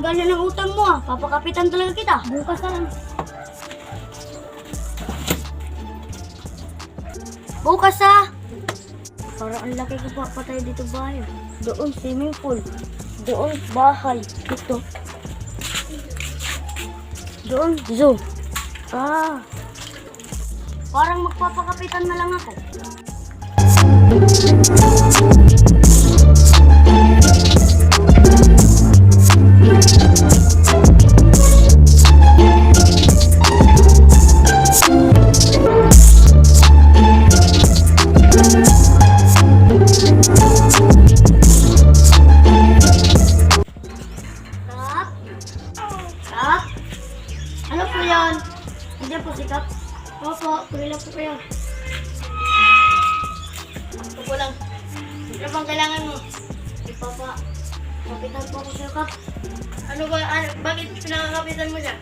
tagal na ng utang mo ah. Papakapitan talaga kita. Bukas na lang. Bukas ah. Parang ang laki ko pa patay dito bahay. Doon swimming pool. Doon bahay. Dito. Doon zoo. Ah. Parang magpapakapitan na lang ako. Kap? Kap? Ano po yan? Nandiyan po si Kap. Opo, kunin lang po kayo. Ito po lang. Ano bang kailangan mo? Si Papa. Kapitan po ako sa'yo, Kap. Ano ba? Bakit pinakakapitan mo siya?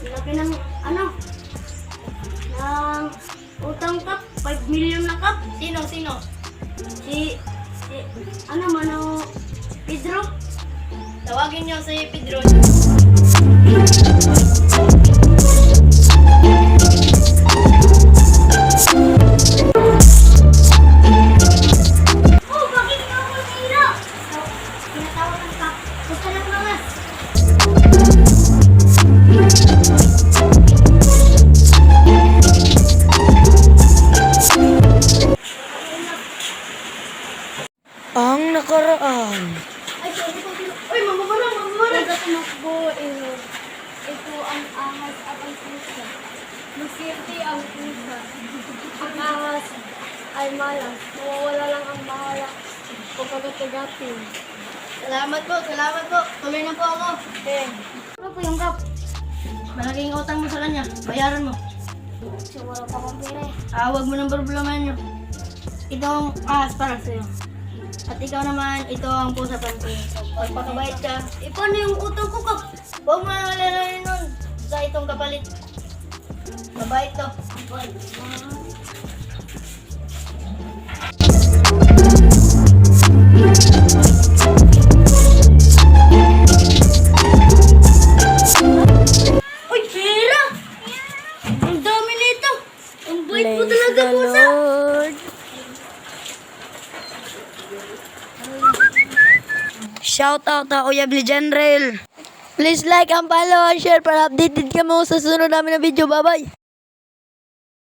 Pinapinan mo. Ano? Ng utang, Kap. 5 million na, Kap. Sino? Si Mano Pedro. Tawagin niyo si Pedro. Ang nakaraan. Uy, mamamarang! Ito tumakbo, ito ang ahas at ang pusa. Masirti ang pusa. Ang ahas ay malas. Mawawala lang ang bahala kung pagkatagatin. Salamat po. Tuloy na po ako. Okay. Ano po yung Kap? Malaking utang mo sa kanya. Bayaran mo. So, wala pa akong pera eh. Huwag mo nang problemahan nyo. Ito ang ahas para sa'yo. At ikaw naman, ito ang pusa pansin. Pagpakabait ka. Paano yung utang ko, Kap? Huwag mo nang alalahanin nun sa itong kapalit. Mabait to. Uy, pera! Ang dami nito. Ang bait mo talaga, pusa. Lord. Shout out na Kuya General. Please like and follow and share para updated ka mo sa sunod namin na video. Bye bye.